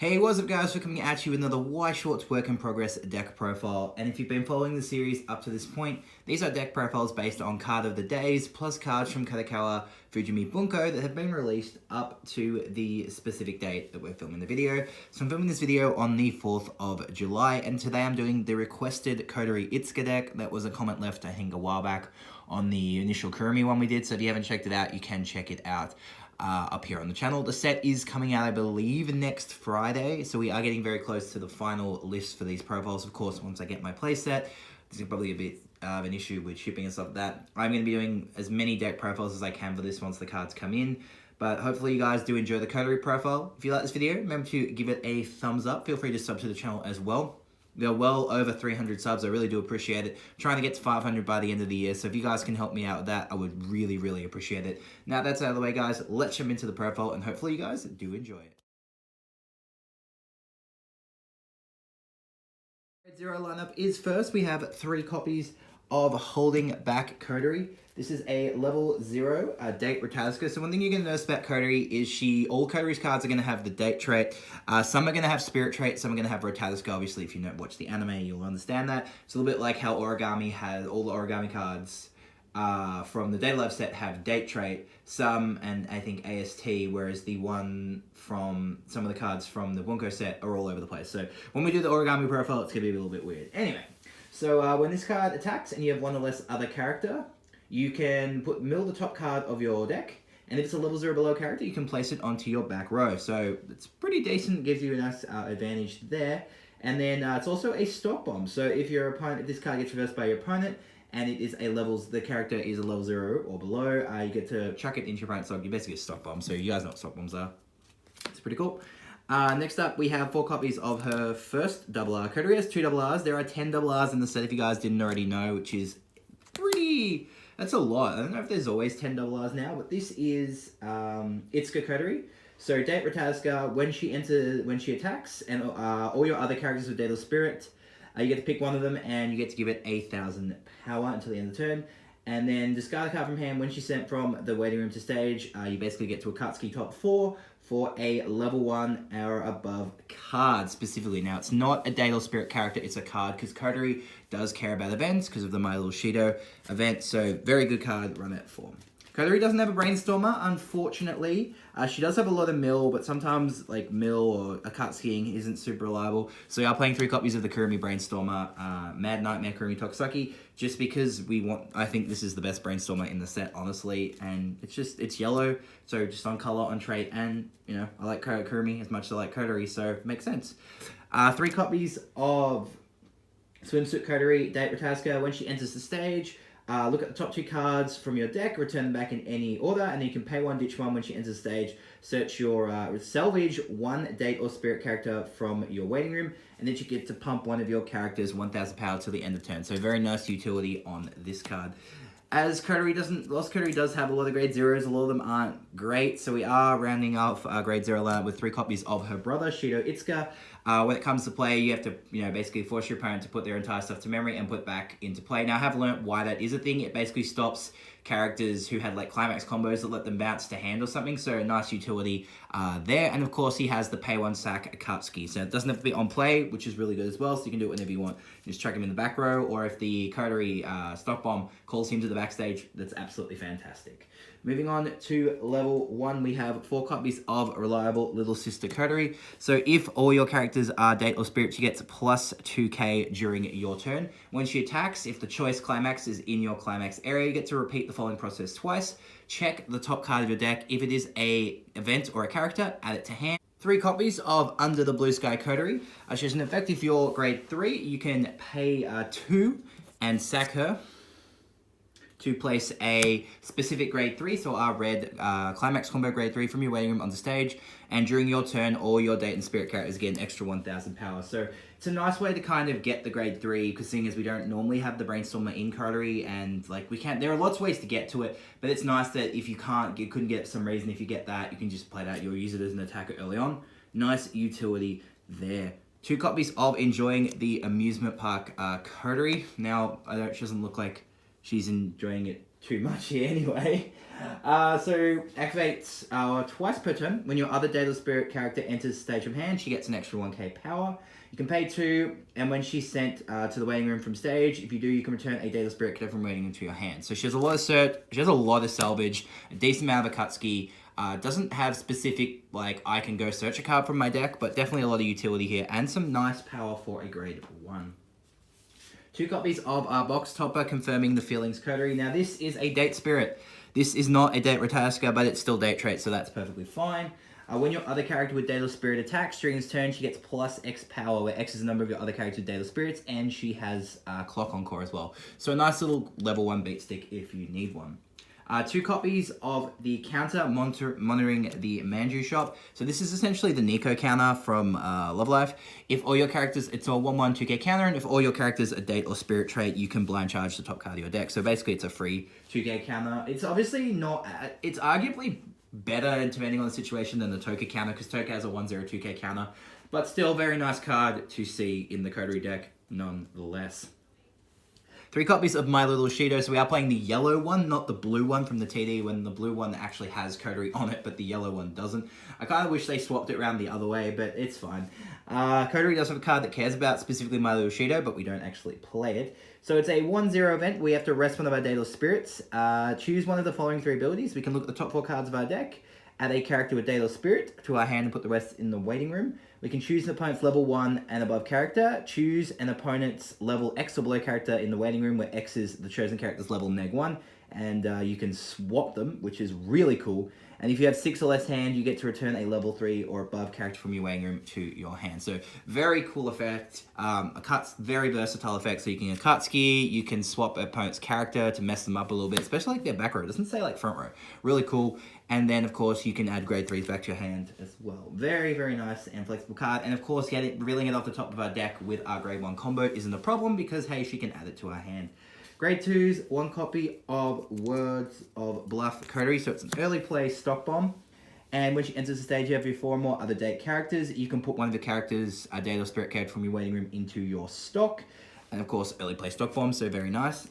Hey, what's up guys, for coming at you with another Weiss Schwarz work in progress deck profile. And if you've been following the series up to this point, these are deck profiles based on card of the days, plus cards from Kadokawa Fujimi Bunko that have been released up to the specific date that we're filming the video. So I'm filming this video on the 4th of July, and today I'm doing the requested Kotori Itsuka deck. That was a comment left, I think, a while back on the initial Kurumi one we did, so if you haven't checked it out, you can check it out. Up here on the channel. The set is coming out, I believe, next Friday, so we are getting very close to the final list for these profiles. Of course, once I get my playset, this is probably a bit of an issue with shipping and stuff like that. I'm going to be doing as many deck profiles as I can for this once the cards come in, but hopefully you guys do enjoy the Kotori profile. If you like this video, remember to give it a thumbs up. Feel free to sub to the channel as well. We are well over 300 subs. I really do appreciate it. I'm trying to get to 500 by the end of the year, so if you guys can help me out with that, I would really, really appreciate it. Now that's out of the way, guys, let's jump into the profile, and hopefully you guys do enjoy it. Grade 0 lineup is first. We have 3 copies of Holding Back Kortori. This is a level 0 date Ratazka. So one thing you're going to notice about Kortori is all Kotori's cards are going to have the date trait. Some are going to have spirit trait, some are going to have Ratazka. Obviously, if you watch the anime, you'll understand that. It's a little bit like how Origami has all the Origami cards from the Date Life set have date trait, some, and I think AST, whereas the one from some of the cards from the Bunko set are all over the place. So when we do the Origami profile, it's going to be a little bit weird. Anyway, so when this card attacks and you have one or less other character, you can mill the top card of your deck, and if it's a level 0 below character, you can place it onto your back row. So it's pretty decent, gives you a nice advantage there. And then it's also a stock bomb. So if this card gets reversed by your opponent, and it is the character is a level 0 or below, you get to chuck it into your opponent's stock. You basically get stock bomb. So you guys know what stock bombs are. It's pretty cool. Next up, we have 4 copies of her first RR. Kotori has 2 RRs. There are 10 RRs in the set, if you guys didn't already know, which is that's a lot. I don't know if there's always 10 RRs now, but this is Itsuka Kotori. So date Ratazka, when she attacks, and all your other characters with Date or Spirit, you get to pick one of them, and you get to give it 1,000 power until the end of the turn. And then discard a card from hand when she's sent from the waiting room to stage. You basically get to Akatsuki top 4 for a level 1 or above card specifically. Now, it's not a Date or Spirit character, it's a card, because Kotori does care about events because of the My Little Shido event. So, very good card, run at form. Kotori doesn't have a Brainstormer, unfortunately. She does have a lot of mill, but sometimes like mill or Akatsukiing isn't super reliable. So we are playing 3 copies of the Kurumi Brainstormer, Mad Nightmare Kurumi Tokusaki, just because I think this is the best Brainstormer in the set, honestly. And it's yellow, so just on color, on trait, and I like Kurumi as much as I like Kotori, so it makes sense. 3 copies of Swimsuit Kotori, Date Ratazka. When she enters the stage, look at the top 2 cards from your deck, return them back in any order, and then you can pay 1, ditch 1 when she enters the stage. Search your salvage 1 Date or Spirit character from your waiting room, and then you get to pump one of your characters 1,000 power till the end of turn. So very nice utility on this card. As Lost Kotori does have a lot of grade 0s, a lot of them aren't great, so we are rounding off grade 0 lineup with 3 copies of her brother, Shido Itsuka. When it comes to play, you have to, basically force your opponent to put their entire stuff to memory and put back into play. Now, I have learnt why that is a thing. It basically stops characters who had like Climax combos that let them bounce to hand or something, so nice utility there. And of course, he has the pay 1 sack Akatsuki, so it doesn't have to be on play, which is really good as well, so you can do it whenever you want. Just chuck him in the back row, or if the Kotori stock bomb calls him to the backstage, that's absolutely fantastic. Moving on to level 1, we have 4 copies of Reliable Little Sister Kotori. So if all your characters are Date or Spirit, she gets plus 2k during your turn. When she attacks, if the choice Climax is in your Climax area, you get to repeat the following process twice. Check the top card of your deck. If it is a event or a character, add it to hand. 3 copies of Under the Blue Sky Kotori. She has an effect if you're grade 3, you can pay 2 and sack her to place a specific grade 3, so our red Climax combo grade 3 from your waiting room on the stage, and during your turn, all your Date and Spirit characters get an extra 1,000 power. So it's a nice way to kind of get the grade 3, because seeing as we don't normally have the Brainstormer in Kortori, and like there are lots of ways to get to it, but it's nice that if you couldn't get it for some reason, if you get that, you can just play that, you'll use it as an attacker early on. Nice utility there. 2 copies of Enjoying the Amusement Park Kortori. Now, she doesn't look like she's enjoying it too much here anyway. So activates twice per turn. When your other Daedalus Spirit character enters the stage from hand, she gets an extra 1k power. You can pay 2, and when she's sent to the waiting room from stage, if you do, you can return a Daedalus Spirit character from waiting into your hand. So she has a lot of cert, she has a lot of salvage, a decent amount of Akatsuki. Doesn't have specific, like, I can go search a card from my deck, but definitely a lot of utility here, and some nice power for a grade 1. 2 copies of our box topper confirming the feelings Kotori. Now this is a Date Spirit. This is not a Date Rataska, but it's still Date Trait, so that's perfectly fine. When your other character with Daedalus Spirit attacks during his turn, she gets plus X power, where X is the number of your other characters with Daedalus Spirits, and she has Clock Encore as well. So a nice little level 1 beat stick if you need one. 2 copies of the counter monitoring the Manju shop. So this is essentially the Nico counter from Love Life. If all your characters, it's a 1/1 2k counter, and if all your characters are Date or Spirit Trait, you can blind charge the top card of your deck. So basically it's a free 2k counter. It's obviously not, it's arguably better depending on the situation than the Toka counter, because Toka has a 1/0 2k counter, but still very nice card to see in the Kotori deck nonetheless. 3 copies of My Little Shido. So we are playing the yellow one, not the blue one from the TD, when the blue one actually has Kotori on it, but the yellow one doesn't. I kind of wish they swapped it around the other way, but it's fine. Kotori does have a card that cares about specifically My Little Shido, but we don't actually play it. So it's a 1/0 event. We have to rest one of our Daedalus Spirits. Choose one of the following 3 abilities. We can look at the top 4 cards of our deck, add a character with Daedalus Spirit to our hand and put the rest in the waiting room. We can choose an opponent's level 1 and above character, choose an opponent's level X or below character in the waiting room, where X is the chosen character's level -1, and you can swap them, which is really cool. And if you have 6 or less hand, you get to return a level 3 or above character from your waiting room to your hand. So very cool effect, very versatile effect. So you can Akatsuki, you can swap opponent's character to mess them up a little bit, especially like their back row. It doesn't say like front row. Really cool. And then, of course, you can add grade 3s back to your hand as well. Very, very nice and flexible card. And, of course, revealing it off the top of our deck with our grade 1 combo isn't a problem because, hey, she can add it to our hand. Grade 2s, 1 copy of Words of Bluff Kotori. So it's an early play stock bomb. And when she enters the stage, you have your 4 more other date characters. You can put one of the characters, a Daedalus Spirit character from your waiting room, into your stock. And, of course, early play stock bomb, so very nice.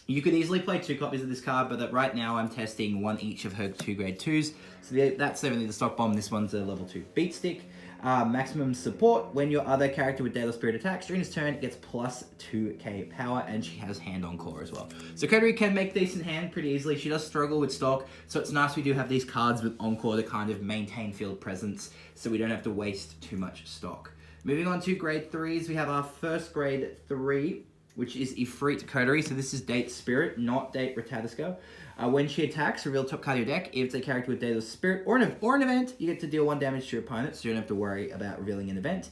You could easily play 2 copies of this card, but right now I'm testing 1 each of her 2 grade 2s. So that's definitely the stock bomb. This one's a level 2 beat stick. Maximum support. When your other character with Daedalus Spirit attacks during his turn, it gets plus 2k power, and she has hand on core as well. So Kotori can make decent hand pretty easily. She does struggle with stock, so it's nice we do have these cards with encore to kind of maintain field presence, so we don't have to waste too much stock. Moving on to grade 3s, we have our first grade 3, which is Ifrit Kotori. So this is Date Spirit, not Date Ratadiska. When she attacks, reveal top card of your deck. If it's a character with Daedalus Spirit or an event, you get to deal 1 damage to your opponent, so you don't have to worry about revealing an event.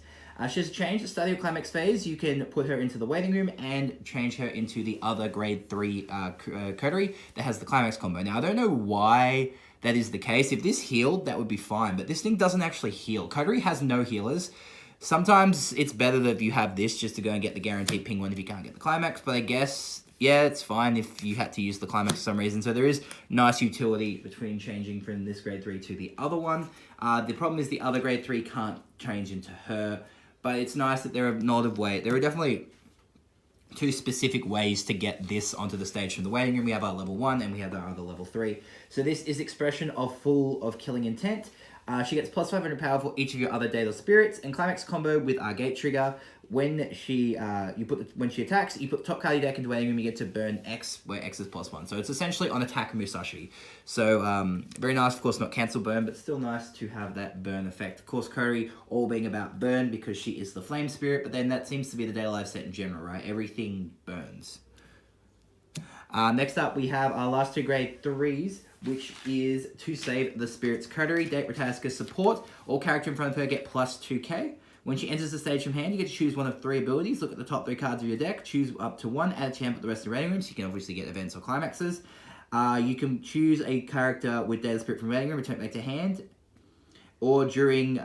She has a change. At the start of your Climax phase, you can put her into the waiting room and change her into the other grade 3 Kotori that has the Climax combo. Now, I don't know why that is the case. If this healed, that would be fine, but this thing doesn't actually heal. Kotori has no healers. Sometimes it's better that you have this just to go and get the guaranteed ping one if you can't get the Climax, but I guess, yeah, it's fine if you had to use the Climax for some reason. So there is nice utility between changing from this grade 3 to the other one. The problem is the other grade 3 can't change into her, but it's nice that there are there are definitely 2 specific ways to get this onto the stage from the waiting room. We have our level 1 and we have our other level 3. So this is expression of full of killing intent. She gets plus 500 power for each of your other Daedalus Spirits, and Climax combo with our Gate Trigger. When she attacks, you put the top card of your deck into waiting room, you get to burn X, where X is +1. So it's essentially on attack Musashi. So very nice, of course, not cancel burn, but still nice to have that burn effect. Of course, Kotori all being about burn because she is the Flame Spirit, but then that seems to be the Day Alive set in general, right? Everything burns. Next up, we have our last 2 grade 3s, which is to save the Spirit's Kotori, Date Rataska support. All character in front of her get plus 2k. When she enters the stage from hand, you get to choose one of 3 abilities. Look at the top 3 cards of your deck, choose up to 1, add it to your hand, put the rest in the waiting room, so you can obviously get events or climaxes. You can choose a character with Data Spirit from waiting room, return it back to hand. Or during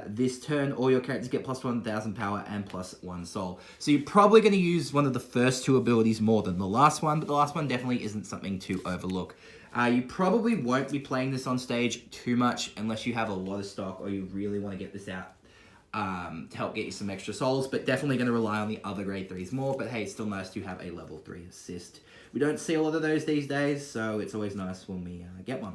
this turn, all your characters get plus 1,000 power and plus 1 soul. So you're probably going to use one of the first 2 abilities more than the last one, but the last one definitely isn't something to overlook. You probably won't be playing this on stage too much unless you have a lot of stock or you really want to get this out to help get you some extra souls, but definitely going to rely on the other grade 3s more. But hey, it's still nice to have a level 3 assist. We don't see a lot of those these days, so it's always nice when we get one.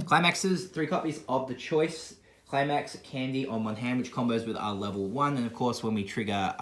Climaxes, 3 copies of the choice. Climax, Candy on one hand, which combos with our level 1, and of course when we trigger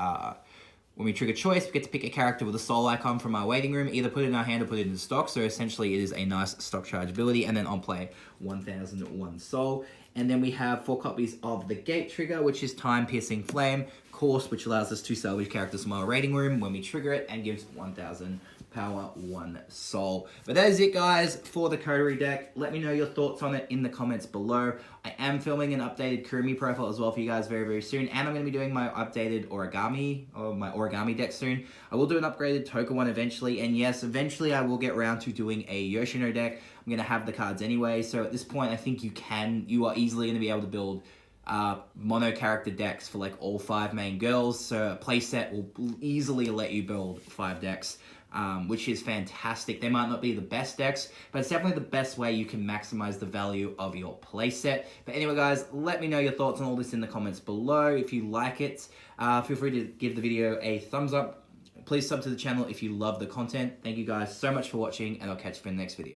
choice, we get to pick a character with a soul icon from our waiting room, either put it in our hand or put it in stock, so essentially it is a nice stock charge ability, and then on play, 1001 soul. And then we have 4 copies of the gate trigger, which is Time Piercing Flame, course, which allows us to salvage characters from our rating room when we trigger it, and gives 1000 power, 1 soul. But that is it, guys, for the Kotori deck. Let me know your thoughts on it in the comments below. I am filming an updated Kurumi profile as well for you guys very, very soon, and I'm going to be doing my updated origami deck soon. I will do an upgraded Toka one eventually, and yes, eventually I will get around to doing a Yoshino deck. I'm going to have the cards anyway, so at this point I think you are easily going to be able to build mono character decks for like all 5 main girls, so a playset will easily let you build 5 decks. Which is fantastic. They might not be the best decks, but it's definitely the best way you can maximize the value of your playset. But anyway, guys, let me know your thoughts on all this in the comments below. If you like it, feel free to give the video a thumbs up. Please sub to the channel if you love the content. Thank you guys so much for watching, and I'll catch you for the next video.